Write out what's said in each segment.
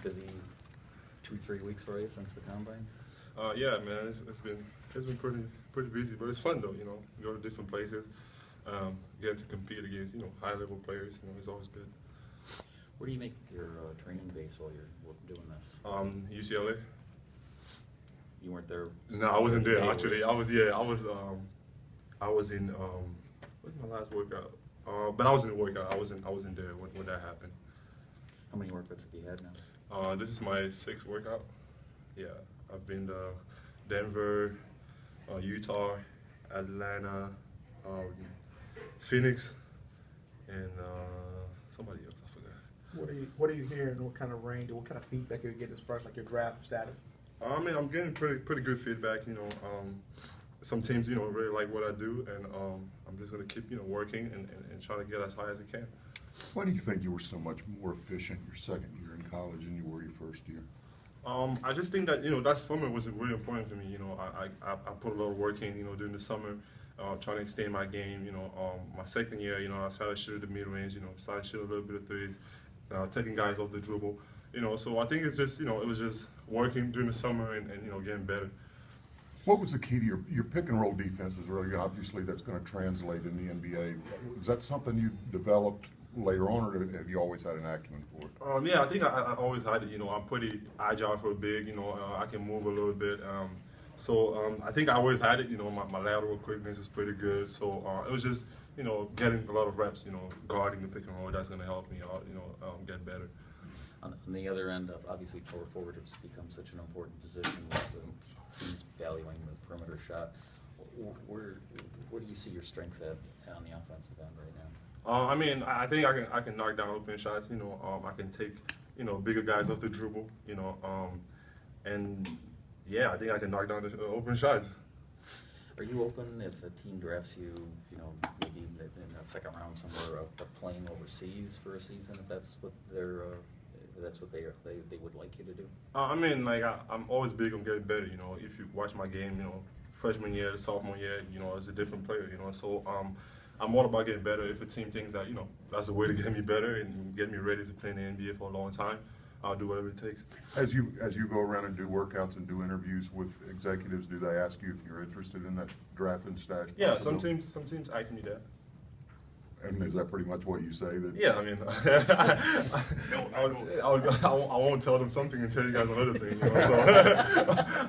busy 2-3 weeks for you since the combine? Yeah, man, it's been pretty busy, but it's fun though. You know, go to different places, getting to compete against high level players. You know, it's always good. Where do you make your training base while you're doing this? UCLA. You weren't there? No, I wasn't there actually. I was in what's my last workout? But I was in the workout. I wasn't there when that happened. How many workouts have you had now? This is my 6th workout. Yeah, I've been to Denver, Utah, Atlanta, Phoenix, and somebody else, I forgot. What are you hearing? What kind of range? What kind of feedback are you getting as far as like your draft status? I mean, I'm getting pretty good feedback. You know, some teams really like what I do, and I'm just gonna keep working and trying to get as high as I can. Why do you think you were so much more efficient your second year in college than you were your first year? I just think that that summer was really important for me. You know, I put a lot of work in during the summer, trying to extend my game. My second year, I started shooting the mid range. Started shooting a little bit of threes, taking guys off the dribble. So I think it's just it was just working during the summer and getting better. What was the key to your pick and roll defense? Is really obviously that's going to translate in the NBA. Is that something you developed later on, or have you always had an acumen for it? Yeah, I think I always had it. I'm pretty agile for a big. I can move a little bit. So I think I always had it. My lateral quickness is pretty good. So it was just getting a lot of reps. Guarding the pick and roll. That's going to help me out. Get better. On the other end, obviously power forward has become such an important position with the teams valuing the perimeter shot. Where do you see your strengths at on the offensive end right now? I mean, I think I can knock down open shots. I can take bigger guys off the dribble. And yeah, I think I can knock down the open shots. Are you open if a team drafts you, maybe in the second round somewhere, playing overseas for a season? If that's what they would like you to do? I mean, like I'm always big on getting better. If you watch my game, freshman year, sophomore year, it's a different player. So I'm all about getting better. If a team thinks that that's the way to get me better and get me ready to play in the NBA for a long time, I'll do whatever it takes. As you go around and do workouts and do interviews with executives, do they ask you if you're interested in that draft and stash? Yeah, some teams ask me that. And is that pretty much what you say? That yeah, I mean, I won't tell them something and tell you guys another thing. So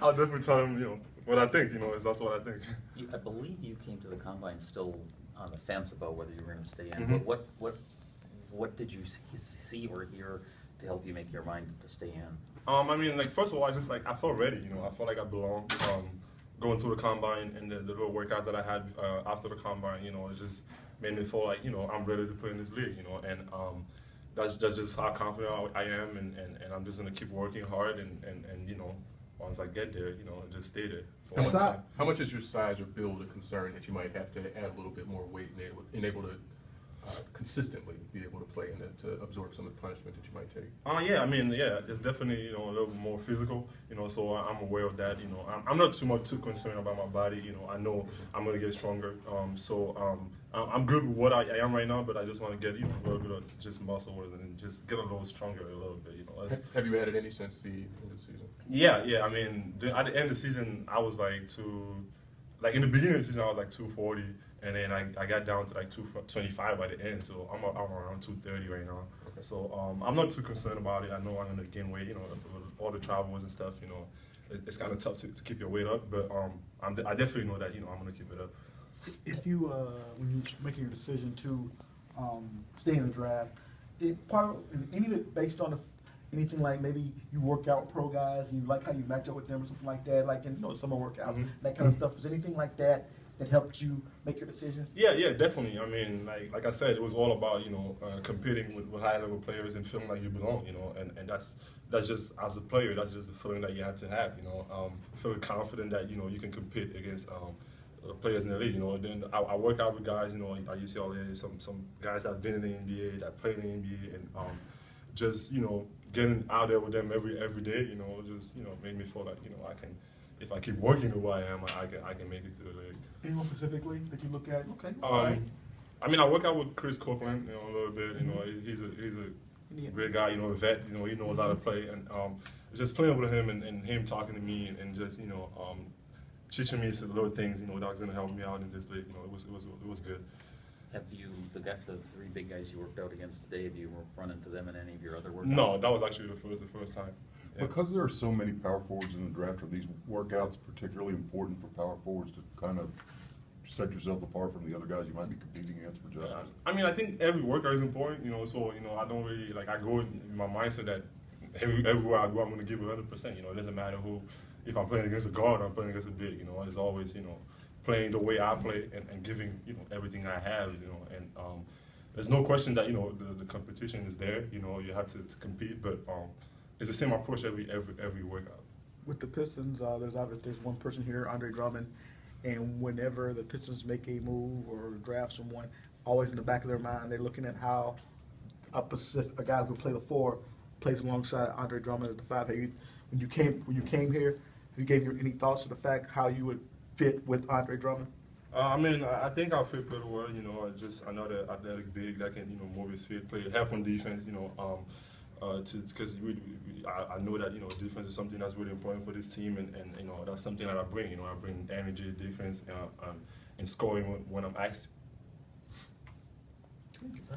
I'll definitely tell them, what I think. That's what I think. I believe you came to the combine still on the fence about whether you were going to stay in. Mm-hmm. But what did you see or hear to help you make your mind to stay in? I mean, first of all, I felt ready. I felt like I belonged. Going through the combine and the little workouts that I had after the combine, it just made me feel like I'm ready to play in this league. And that's just how confident I am, and I'm just gonna keep working hard and once I get there, just stay there. How much is your size or build a concern that you might have to add a little bit more weight and able to consistently be able to play and to absorb some of the punishment that you might take? Yeah, I mean, yeah, it's definitely a little bit more physical. So I'm aware of that. I'm not too concerned about my body. I know I'm gonna get stronger. I'm good with what I am right now, but I just want to get a little bit of just muscle and just get a little stronger a little bit. Have you added any since the end of the season? Yeah. I mean, at the end of the season, I was in the beginning of the season, I was 240. And then I got down to 225 by the end, so I'm around 230 right now. Okay. So I'm not too concerned about it. I know I'm gonna gain weight, all the travels and stuff. It's kind of tough to keep your weight up, but I definitely know that I'm gonna keep it up. If you when you're making your decision to stay in the draft, any of it based on anything like maybe you work out with pro guys and you like how you match up with them or something like that, like in summer workouts, Mm-hmm. that kind of stuff. Is anything like that helped you make your decision? Yeah, definitely. I mean, like I said, it was all about competing with high level players and feeling like you belong. And that's just, as a player, that's just the feeling that you have to have. Feeling confident that you can compete against players in the league. And then I work out with guys. At UCLA, some guys that have been in the NBA, that play in the NBA, and just getting out there with them every day. Just made me feel like I can. If I keep working the way I am, I can make it to the league. Anyone specifically that you look at? Okay. All right. I mean, I work out with Chris Copeland, a little bit. He's a great guy, you know, a vet, you know, he knows how to play, and just playing with him and him talking to me and just, you know, teaching me some little things, you know, that was gonna help me out in this league. You know, it was good. Have you, the 3 big guys you worked out against today, have you run into them in any of your other workouts? No, that was actually the first time. Yeah. Because there are so many power forwards in the draft, are these workouts particularly important for power forwards to kind of set yourself apart from the other guys you might be competing against for jobs? I mean, I think every workout is important, you know, so, you know, I don't really, like, I go in my mindset that everywhere I go, I'm going to give 100%, you know, it doesn't matter who, if I'm playing against a guard or I'm playing against a big, you know, it's always, you know, playing the way I play and giving, you know, everything I have, you know, and there's no question that, you know, the competition is there, you know, you have to compete, but it's the same approach every workout. With the Pistons, there's one person here, Andre Drummond, and whenever the Pistons make a move or draft someone, always in the back of their mind, they're looking at how a guy who can play the 4 plays alongside Andre Drummond as the 5. When you came here, have you gave you any thoughts to the fact how you would fit with Andre Drummond? I mean, I think I'll fit pretty well, you know, just another athletic big that can, you know, move his feet, play, help on defense, you know, because I know that, you know, defense is something that's really important for this team, and you know, that's something that I bring, you know, I bring energy, defense, and scoring when I'm asked.